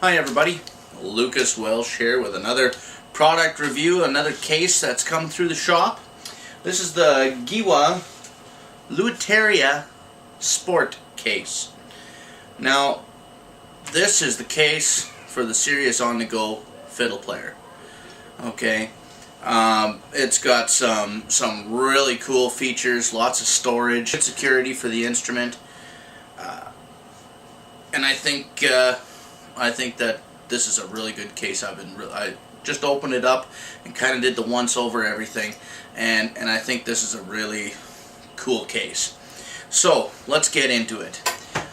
Hi everybody, Lucas Welsh here with another product review, another case that's come through the shop. This is the GEWA Liutania Sport case. Now, this is the case for the serious on-the-go fiddle player. Okay, it's got some really cool features, lots of storage, good security for the instrument, and I think that this is a really good case. I just opened it up and kind of did the once over everything, and I think this is a really cool case. So let's get into it.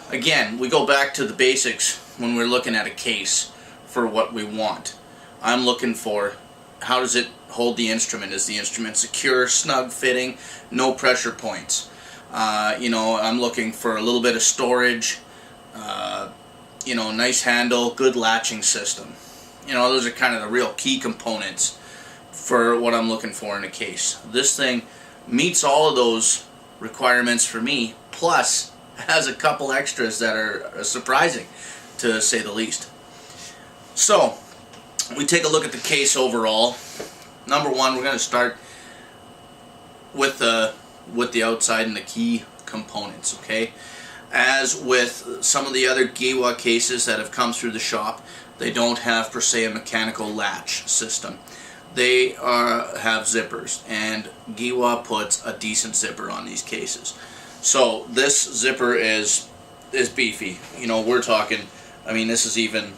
Again, we go back to the basics when we're looking at a case for what we want. I'm looking for, how does it hold the instrument? Is the instrument secure, snug fitting, no pressure points? I'm looking for a little bit of storage, nice handle, good latching system. Those are kind of the real key components for what I'm looking for in a case. This thing meets all of those requirements for me, plus has a couple extras that are surprising, to say the least. So, we take a look at the case overall. Number one, we're going to start with the outside and the key components, okay? As with some of the other GEWA cases that have come through the shop, they don't have per se a mechanical latch system. They have zippers, and GEWA puts a decent zipper on these cases. So this zipper is beefy. We're talking, this is even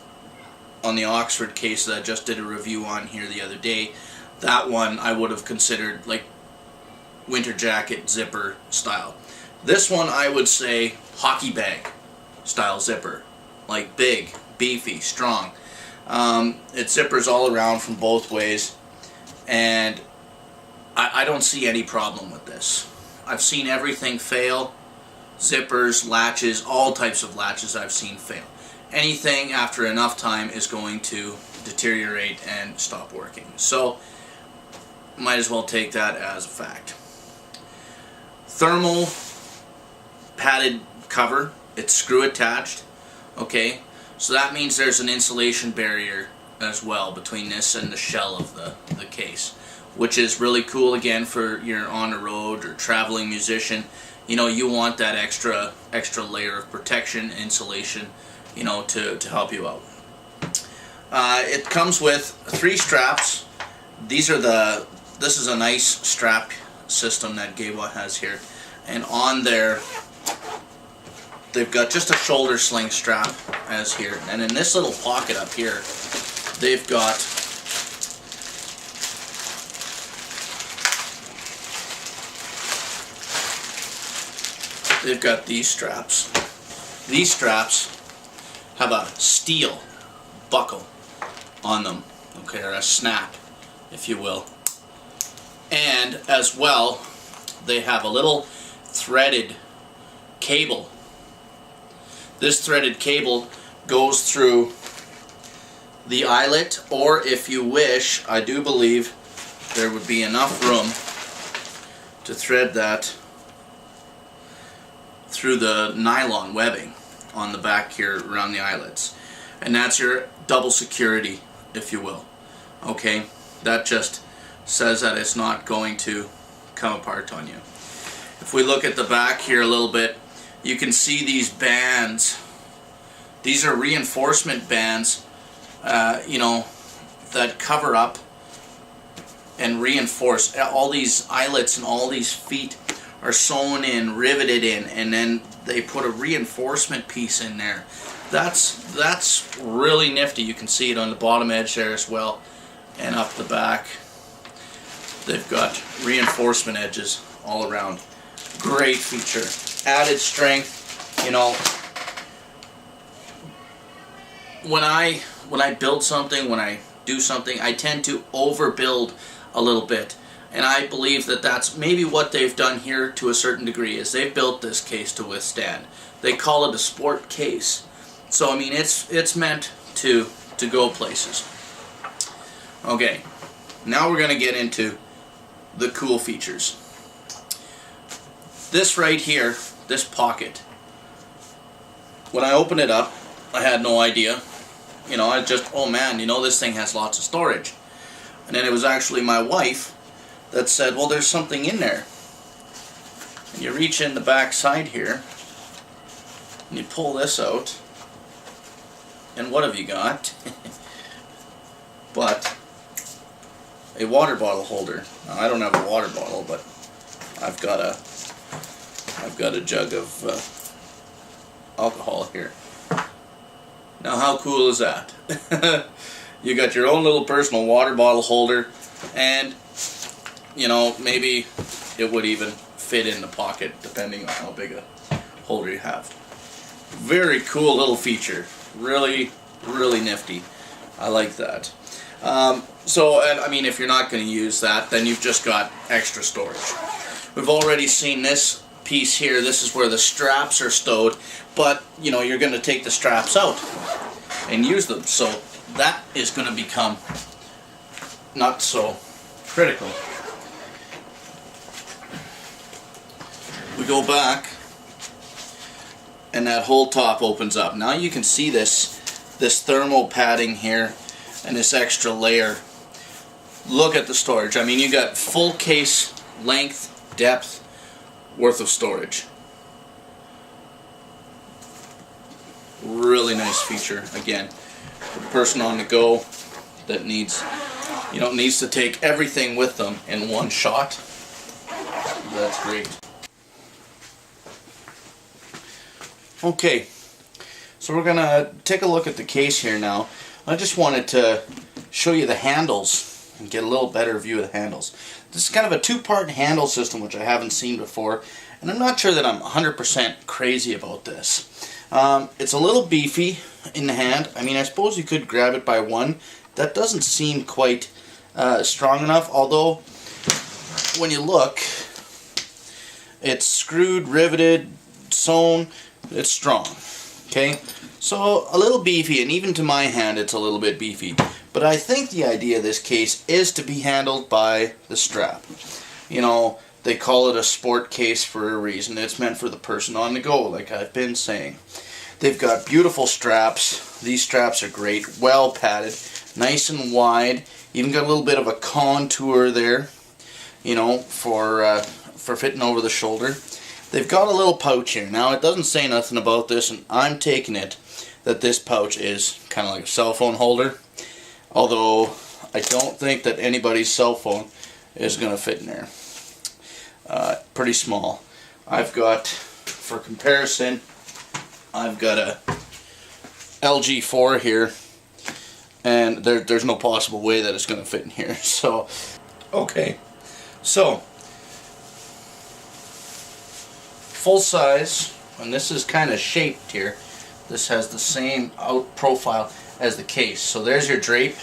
on the Oxford case that I just did a review on here the other day. That one I would have considered like winter jacket zipper style. This one I would say hockey bag style zipper, like big, beefy, strong. It zippers all around from both ways, and I don't see any problem with this. I've seen everything fail. Zippers, latches, all types of latches I've seen fail. Anything after enough time is going to deteriorate and stop working. So might as well take that as a fact. Thermal padded cover, it's screw attached, okay, so that means there's an insulation barrier as well between this and the shell of the case, which is really cool. Again, for you're on the road or traveling musician, you want that extra layer of protection, insulation, to help you out. It comes with 3 straps. This is a nice strap system that GEWA has here, and on there they've got just a shoulder sling strap as here, and in this little pocket up here they've got these straps. These straps have a steel buckle on them, okay, or a snap, if you will. And as well, they have a little threaded cable. This threaded cable goes through the eyelet, or if you wish, I do believe there would be enough room to thread that through the nylon webbing on the back here around the eyelets. And that's your double security, if you will. Okay, that just says that it's not going to come apart on you. If we look at the back here a little bit, you can see these bands. These are reinforcement bands, that cover up and reinforce. All these eyelets and all these feet are sewn in, riveted in, and then they put a reinforcement piece in there. That's really nifty. You can see it on the bottom edge there as well, and up the back. They've got reinforcement edges all around. Great feature. Added strength. When I build something, when I do something, I tend to overbuild a little bit. And I believe that that's maybe what they've done here to a certain degree, is they've built this case to withstand. They call it a sport case. So it's meant to go places. Okay, now we're going to get into the cool features. This right here, this pocket, when I opened it up, I had no idea You know, I just, oh man, you know, this thing has lots of storage. And then it was actually my wife that said, well, there's something in there. And you reach in the back side here, and you pull this out, and what have you got? But a water bottle holder. Now, I don't have a water bottle, but I've got a jug of alcohol here. Now, how cool is that? You got your own little personal water bottle holder, and you know, maybe it would even fit in the pocket depending on how big a holder you have. Very cool little feature. Really, really nifty. I like that. So, and I mean, if you're not going to use that, then you've just got extra storage. We've already seen this piece here. This is where the straps are stowed, but you know, you're going to take the straps out and use them. So that is going to become not so critical. We go back, and that whole top opens up. Now you can see this thermal padding here and this extra layer. Look at the storage. I mean, you got full case length, depth worth of storage. Really nice feature. Again, for the person on the go that needs to take everything with them in one shot. That's great. Okay, so we're gonna take a look at the case here now. I just wanted to show you the handles and get a little better view of the handles. This is kind of a two-part handle system which I haven't seen before, and I'm not sure that I'm 100% crazy about this. It's a little beefy in the hand. I mean, I suppose you could grab it by one. That doesn't seem quite strong enough, although when you look, it's screwed, riveted, sewn. It's strong. Okay, so a little beefy, and even to my hand it's a little bit beefy, but I think the idea of this case is to be handled by the strap. You know, they call it a sport case for a reason. It's meant for the person on the go, like I've been saying. They've got beautiful straps. These straps are great, well padded, nice and wide, even got a little bit of a contour there, you know, for fitting over the shoulder. They've got a little pouch here. Now, it doesn't say nothing about this, and I'm taking it that this pouch is kind of like a cell phone holder, although I don't think that anybody's cell phone is going to fit in there. Pretty small. I've got, for comparison, I've got a LG 4 here, and there's no possible way that it's going to fit in here. So, okay. So, full size, and this is kind of shaped here. This has the same out profile as the case. So there's your drape,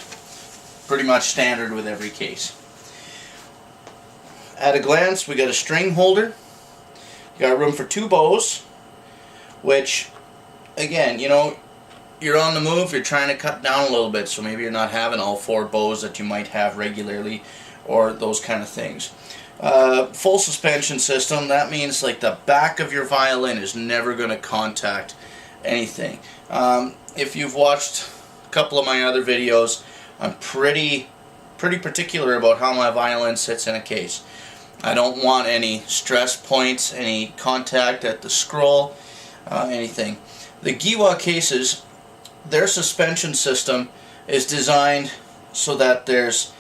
pretty much standard with every case. At a glance, we got a string holder. You got room for 2 bows, which, again, you know, you're on the move, you're trying to cut down a little bit, so maybe you're not having all 4 bows that you might have regularly, or those kind of things. Full suspension system. That means like the back of your violin is never going to contact anything. If you've watched a couple of my other videos, I'm pretty particular about how my violin sits in a case. I don't want any stress points, any contact at the scroll, anything. The GEWA cases, their suspension system is designed so that there's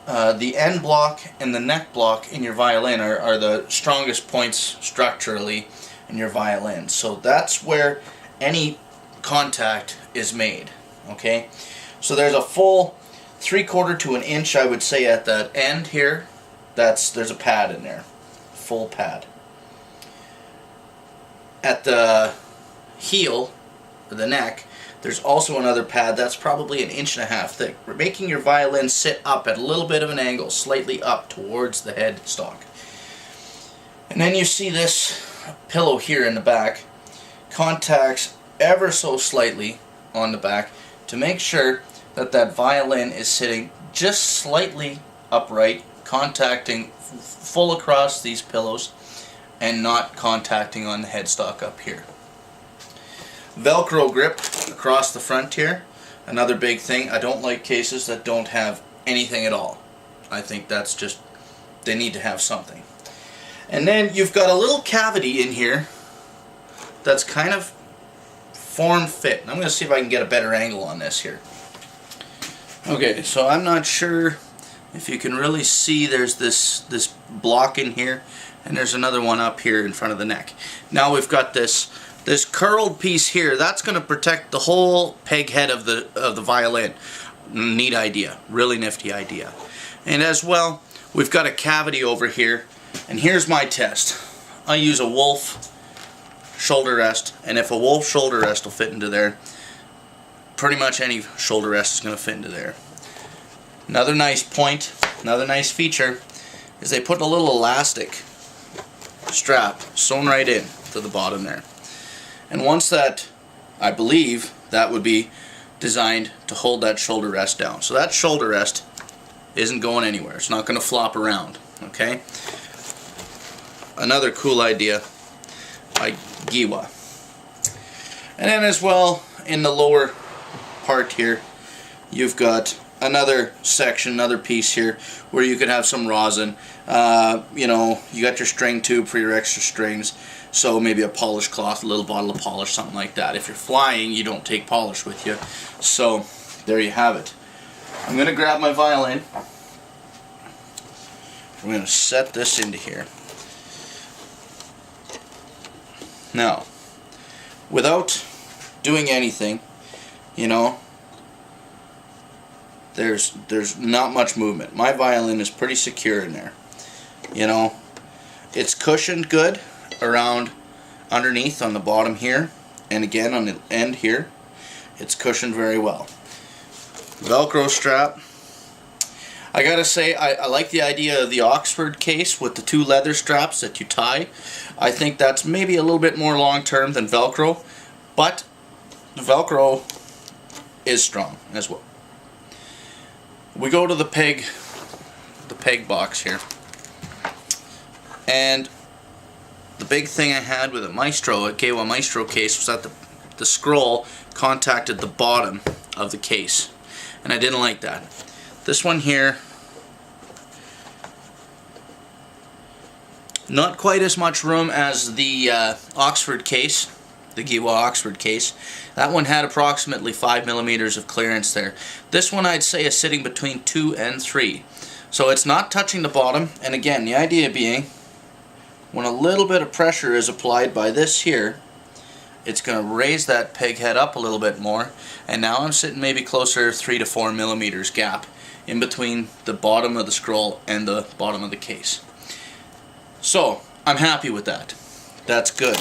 the end block and the neck block in your violin are the strongest points structurally in your violin. So that's where any contact is made. Okay, so there's a full 3/4 to an inch, I would say, at that end here. There's a pad in there, full pad. At the heel, or the neck, there's also another pad that's probably 1.5 inches thick, making your violin sit up at a little bit of an angle, slightly up towards the headstock. And then you see this pillow here in the back contacts ever so slightly on the back to make sure that that violin is sitting just slightly upright, contacting full across these pillows and not contacting on the headstock up here. Velcro grip across the front here Another big thing, I don't like cases that don't have anything at all. I think that's just, they need to have something. And then you've got a little cavity in here that's kind of form-fit. I'm going to see if I can get a better angle on this here. Okay, so I'm not sure if you can really see, there's this block in here, and there's another one up here in front of the neck. Now we've got this curled piece here. That's going to protect the whole peg head of the violin. Neat idea, really nifty idea. And as well, we've got a cavity over here, and here's my test. I use a wolf shoulder rest, and if a wolf shoulder rest will fit into there, pretty much any shoulder rest is going to fit into there. Another nice point, another nice feature, is they put a little elastic strap sewn right in to the bottom there. And once that, I believe, that would be designed to hold that shoulder rest down. So that shoulder rest isn't going anywhere. It's not going to flop around. Okay? Another cool idea by GEWA. And then as well, in the lower part here, you've got another section, another piece here where you could have some rosin. You know, you got your string tube for your extra strings, so maybe a polish cloth, a little bottle of polish, something like that. If you're flying, you don't take polish with you. So there you have it. I'm going to grab my violin. I'm going to set this into here. Now, without doing anything, you know, there's not much movement. My violin is pretty secure in there. You know, it's cushioned good around underneath on the bottom here, and again on the end here. It's cushioned very well. Velcro strap. I gotta say, I like the idea of the Oxford case with the two leather straps that you tie. I think that's maybe a little bit more long term than Velcro, but the Velcro is strong as well. We go to the peg box here, and the big thing I had with a GEWA Maestro case was that the scroll contacted the bottom of the case, and I didn't like that. This one here, not quite as much room as the Oxford case, the GEWA Oxford case. That one had approximately 5 millimeters of clearance there. This one I'd say is sitting between 2 and 3. So it's not touching the bottom, and again, the idea being, when a little bit of pressure is applied by this here, it's going to raise that peg head up a little bit more, and now I'm sitting maybe closer to 3 to 4 millimeters gap in between the bottom of the scroll and the bottom of the case. So I'm happy with that. That's good.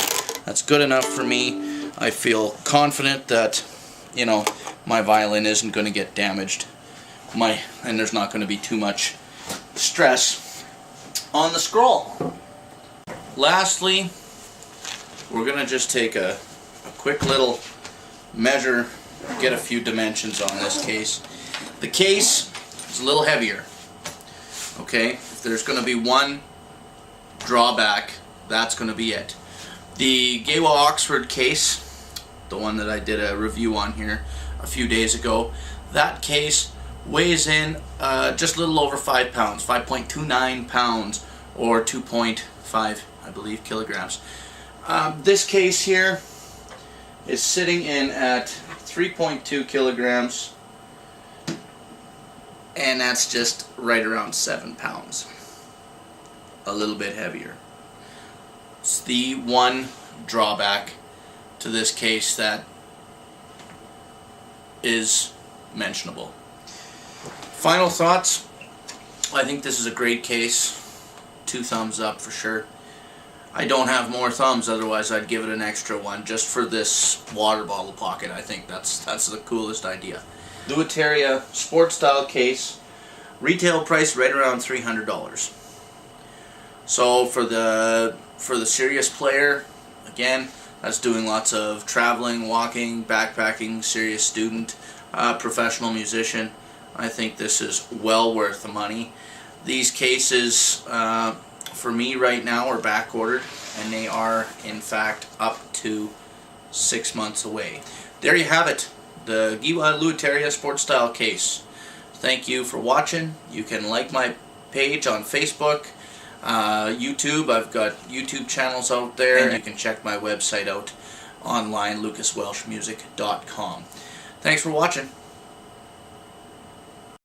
That's good enough for me. I feel confident that, you know, my violin isn't going to get damaged. And there's not going to be too much stress on the scroll. Lastly, we're going to just take a quick little measure, get a few dimensions on this case. The case is a little heavier. Okay, if there's going to be one drawback, that's going to be it. The GEWA Oxford case, the one that I did a review on here a few days ago, that case weighs in just a little over 5 pounds, 5.29 pounds, or 2.5, I believe, kilograms. This case here is sitting in at 3.2 kilograms, and that's just right around 7 pounds. A little bit heavier. It's the one drawback to this case that is mentionable. Final thoughts. I think this is a great case. 2 thumbs up for sure. I don't have more thumbs, otherwise I'd give it an extra one just for this water bottle pocket. I think that's the coolest idea. Liutania sport style case, retail price right around $300. So for the serious player, again, that's doing lots of traveling, walking, backpacking, serious student, professional musician, I think this is well worth the money. These cases for me right now are back ordered, and they are in fact up to 6 months away. There you have it. the GEWA liutania sports style case. Thank you for watching. You can like my page on Facebook, YouTube. I've got YouTube channels out there, and you can check my website out online, lucaswelshmusic.com. Thanks for watching.